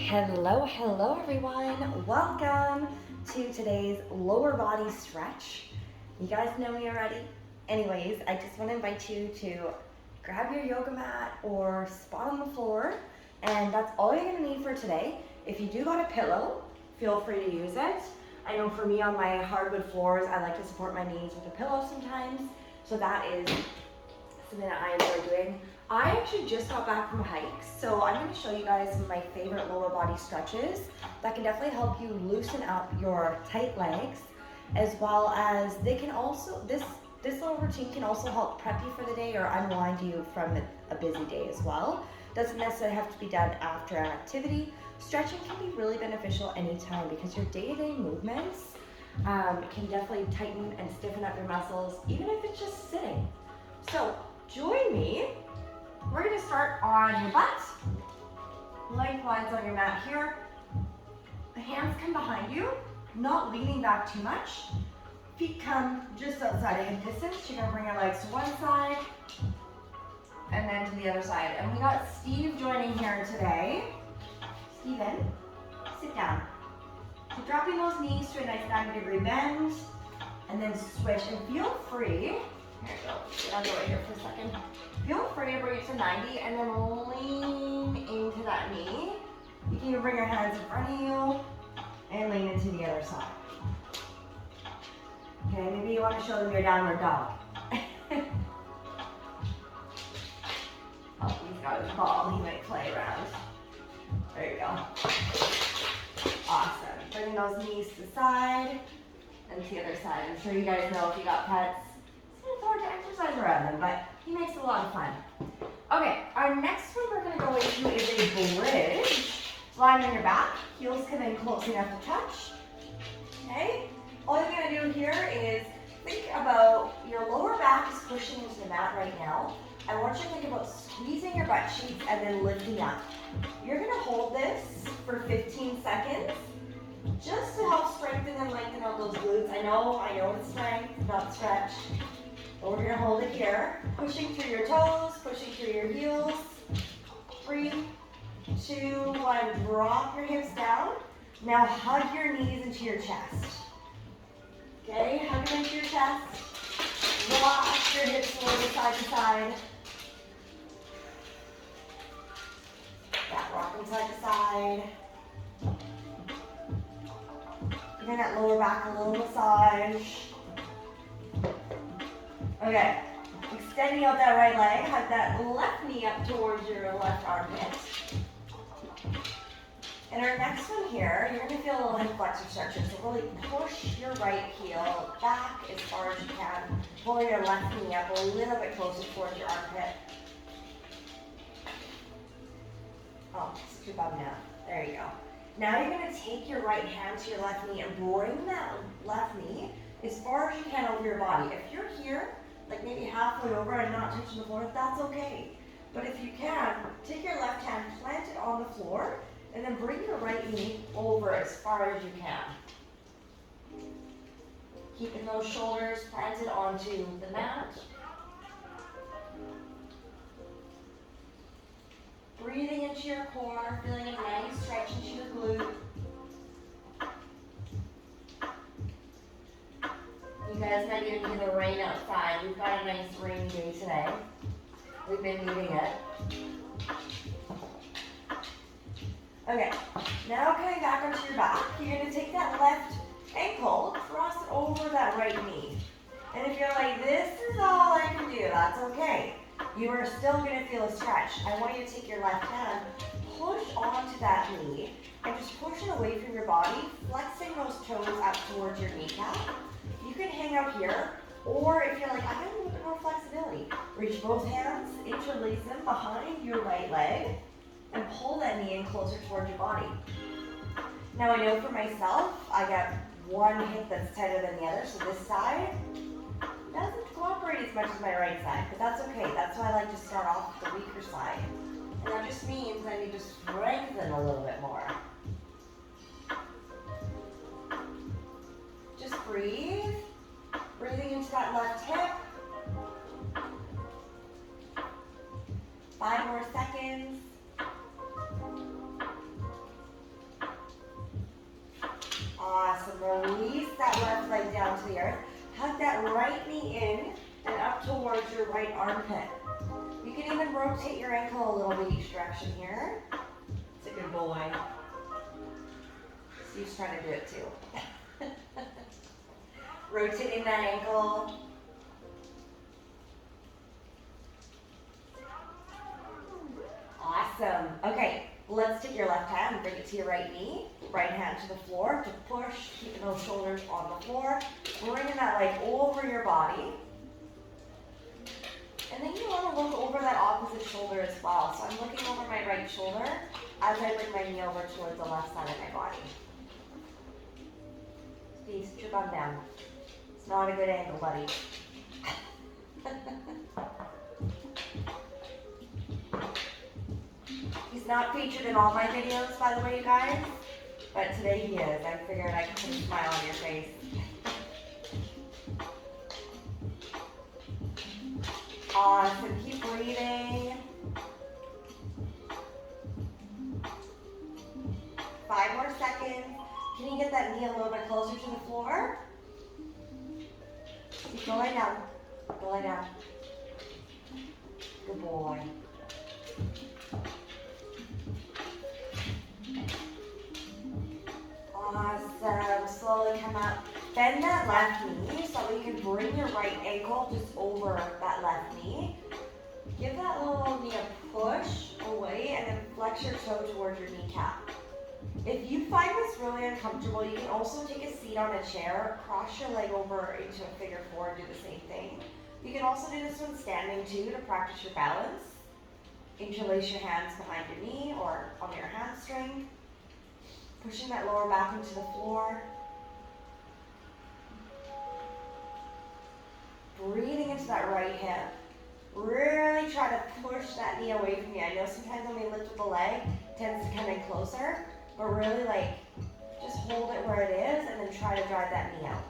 Hello everyone. Welcome to today's lower body stretch. You guys know me already. Anyways, I just want to invite you to grab your yoga mat or spot on the floor, and that's all you're going to need for today. If you do got a pillow, feel free to use it. I know for me on my hardwood floors, I like to support my knees with a pillow sometimes, so that is something that I enjoy doing. I actually just got back from a hike, so I'm going to show you guys some of my favorite lower body stretches that can definitely help you loosen up your tight legs, as well as they can also, this little routine can also help prep you for the day or unwind you from a busy day as well. Doesn't necessarily have to be done after an activity. Stretching can be really beneficial anytime because your day-to-day movements can definitely tighten and stiffen up your muscles, even if it's just sitting. So join me. We're going to start on your butt, lengthwise on your mat here. The hands come behind you, not leaning back too much. Feet come just outside of hip distance. You're going to bring your legs to one side and then to the other side. And we got Steve joining here today. Steven, sit down. So dropping those knees to a nice 90-degree bend and then switch, and feel free. Here we go. I'll go right here for a second. Feel free to bring it to 90 and then lean into that knee. You can even bring your hands in front of you and lean into the other side. Okay, maybe you want to show them your downward dog. Oh, he's got his ball. He might play around. There you go. Awesome. Bringing those knees to the side and to the other side. I'm sure you guys know if you got pets, it's hard to exercise around them, but he makes it a lot of fun. Okay, our next one we're going to go into is a bridge. Lying on your back, heels come in close enough to touch. Okay, all you're going to do here is think about your lower back is pushing into the mat right now. I want you to think about squeezing your butt cheeks and then lifting up. You're going to hold this for 15 seconds just to help strengthen and lengthen out those glutes. I know it's strength, not stretch. But we're going to hold it here, pushing through your toes, pushing through your heels. 3, 2, 1, drop your hips down. Now hug your knees into your chest. Okay, hug them into your chest. Rock your hips a little side to side. Yeah, rock them side to side. Giving that lower back a little massage. Okay, extending out that right leg, hug that left knee up towards your left armpit. And our next one here, you're going to feel a little hip flexor stretcher. So really push your right heel back as far as you can. Pull your left knee up a little bit closer towards your armpit. Oh, stick your bum down. There you go. Now you're going to take your right hand to your left knee and bring that left knee as far as you can over your body. If you're here, like maybe halfway over and not touching the floor, that's okay. But if you can, take your left hand, plant it on the floor, and then bring your right knee over as far as you can. Keeping those shoulders planted onto the mat. Breathing into your core, feeling a nice stretch into your glute. You guys might even be the rain outside. We've got a nice rainy day today. We've been needing it. Okay, now coming back onto your back, you're going to take that left ankle, cross it over that right knee. And if you're like, this is all I can do, that's okay. You are still going to feel a stretch. I want you to take your left hand, push onto that knee, and just push it away from your body, flexing those toes up towards your kneecap. You can hang out here, or if you're like, I got a little bit more flexibility, reach both hands, interlace them behind your right leg, and pull that knee in closer towards your body. Now I know for myself, I got one hip that's tighter than the other, so this side doesn't cooperate as much as my right side, but that's okay. That's why I like to start off with the weaker side. And that just means I need to strengthen a little bit more. Just breathe. Breathing into that left hip. 5 more seconds. Awesome. Release that left leg down to the earth. Hug that right knee in and up towards your right armpit. You can even rotate your ankle a little bit each direction here. It's a good boy. Steve's trying to do it too. Rotating that ankle. Awesome. Okay, let's take your left hand and bring it to your right knee. Right hand to the floor to push, keeping those shoulders on the floor. Bringing that leg over your body. And then you want to look over that opposite shoulder as well. So I'm looking over my right shoulder as I bring my knee over towards the left side of my body. Steve, sit your bum down. It's not a good angle, buddy. He's not featured in all my videos, by the way, you guys. But today he is. I figured I could put a smile on your face. Awesome. Keep breathing. 5 more seconds. Can you get that knee a little bit closer to the floor? Go lie down. Go lie down. Good boy. Awesome. Slowly come up. Bend that left knee so that you can bring your right ankle just over that left knee. Give that little knee a push away and then flex your toe towards your kneecap. If you find this really uncomfortable, you can also take a seat on a chair, cross your leg over into a figure 4 and do the same thing. You can also do this one standing too to practice your balance. Interlace your hands behind your knee or on your hamstring. Pushing that lower back into the floor. Breathing into that right hip. Really try to push that knee away from you. I know sometimes when we lift with the leg, it tends to come in closer, but really just hold it where it is and then try to drive that knee out.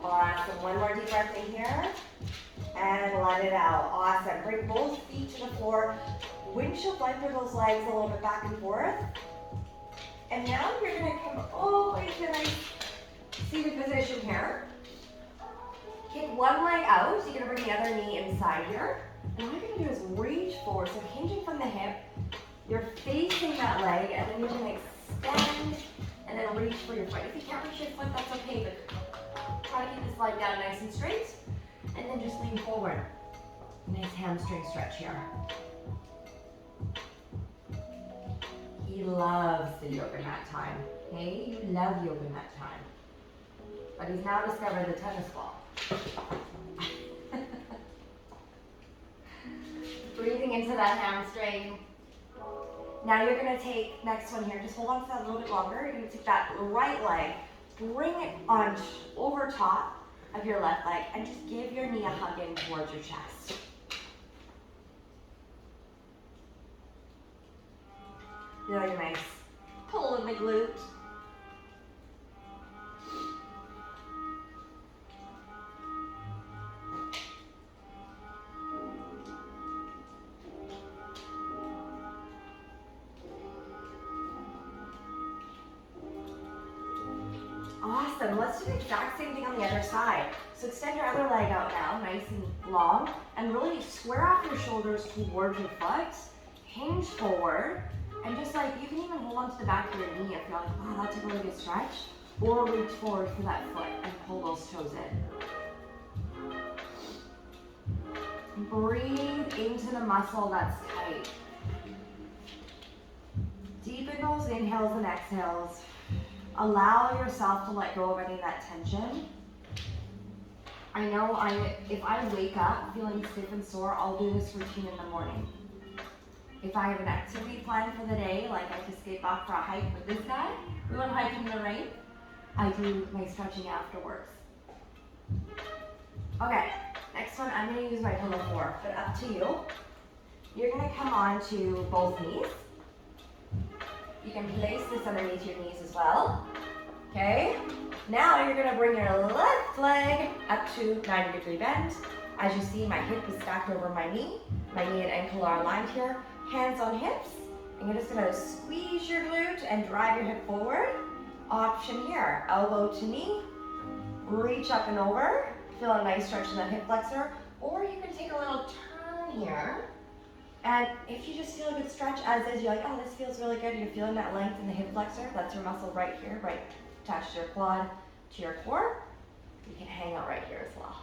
Awesome. One more deep breath in here. And let it out. Awesome. Bring both feet to the floor. Windshield wiper those legs a little bit back and forth. And now you're going to come all the way to a nice seated position here. Kick one leg out. You're going to bring the other knee inside here. And what you're going to do is reach forward. So hinging from the hip, you're facing that leg, and then you're going to extend and then reach for your foot. If you can't reach your foot, that's okay, but try to keep this leg down nice and straight. And then just lean forward. Nice hamstring stretch here. He loves the yoga mat time. Okay, you love yoga mat time. But he's now discovered the tennis ball. Breathing into that hamstring. Now you're going to take, next one here, just hold on to that a little bit longer. You're going to take that right leg, bring it on over top of your left leg, and just give your knee a hug in towards your chest. Really nice. Pull in the glute. Awesome. Let's do the exact same thing on the other side. So extend your other leg out now, nice and long, and really square off your shoulders towards your foot. Hinge forward, and just you can even hold onto the back of your knee if you're like, wow, that's a really good stretch. Or reach forward for that foot and pull those toes in. Breathe into the muscle that's tight. Deepen those inhales and exhales. Allow yourself to let go of any of that tension. I know if I wake up feeling stiff and sore, I'll do this routine in the morning. If I have an activity planned for the day, like I just gave off for a hike with this guy, we went hiking in the rain, I do my stretching afterwards. Okay, next one I'm going to use my pillow for, but up to you. You're going to come on to both knees. You can place this underneath your knees as well. Okay? Now you're gonna bring your left leg up to 90-degree bend. As you see, my hip is stacked over my knee. My knee and ankle are aligned here. Hands on hips. And you're just gonna squeeze your glute and drive your hip forward. Option here, elbow to knee. Reach up and over. Feel a nice stretch in that hip flexor. Or you can take a little turn here. And if you just feel a good stretch as is, you're like, oh, this feels really good. You're feeling that length in the hip flexor. That's your muscle right here, right attached to your quad, to your core. You can hang out right here as well.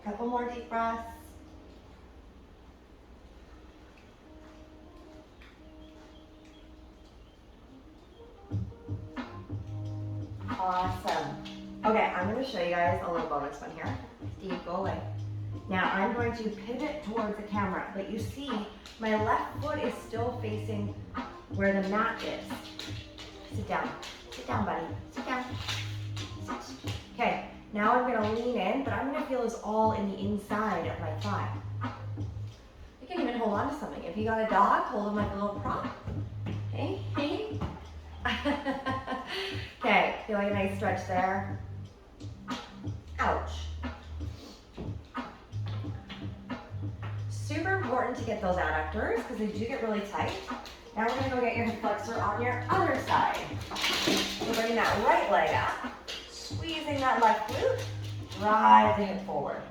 Couple more deep breaths. Awesome. Okay, I'm going to show you guys a little bonus one here. Steve, go away. Now I'm going to pivot towards the camera, but you see my left foot is still facing where the mat is. Sit down. Sit down, buddy. Sit down. Sit. Okay, now I'm going to lean in, but I'm going to feel this all in the inside of my thigh. You can even hold on to something. If you got a dog, hold them like a little prop. Okay, hey. Okay, feel like a nice stretch there. Ouch. Super important to get those adductors because they do get really tight. Now we're going to go get your hip flexor on your other side. So bring that right leg up, squeezing that left glute, drive the hip forward.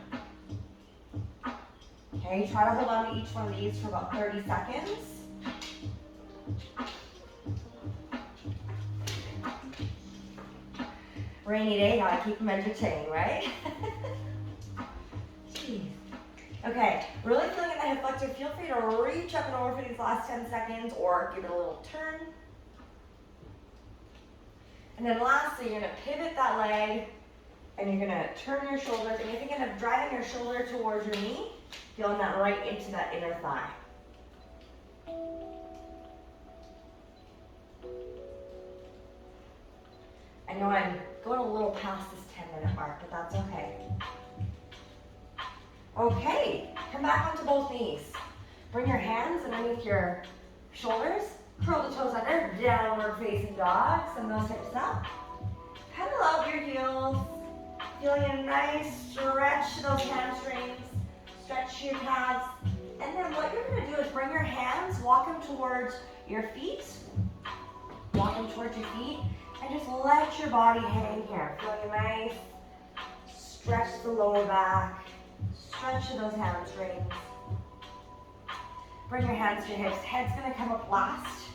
Okay, try to hold on to each one of these for about 30 seconds. Rainy day, gotta keep them entertaining, right? Jeez. Okay, really feeling in the hip flexor. Feel free to reach up and over for these last 10 seconds or give it a little turn. And then lastly, you're gonna pivot that leg and you're gonna turn your shoulders and you're thinking of driving your shoulder towards your knee, feeling that right into that inner thigh. I know I'm going a little past this 10-minute mark, but that's okay. Okay, come back onto both knees. Bring your hands underneath your shoulders. Curl the toes under, downward facing dog. Send those hips up. Pedal out your heels. Feeling a nice stretch to those hamstrings. Stretch your calves. And then what you're going to do is bring your hands, walk them towards your feet. Walk them towards your feet. And just let your body hang here. Feeling a nice stretch the lower back. Stretch to those hamstrings. Bring your hands to your hips. Head's going to come up last.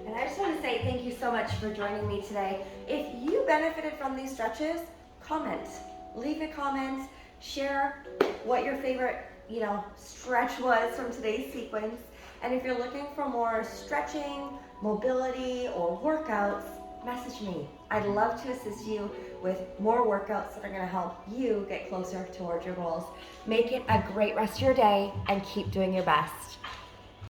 And I just want to say thank you so much for joining me today. If you benefited from these stretches, comment. Leave a comment. Share what your favorite, stretch was from today's sequence. And if you're looking for more stretching, mobility, or workouts, message me. I'd love to assist you with more workouts that are going to help you get closer towards your goals. Make it a great rest of your day and keep doing your best.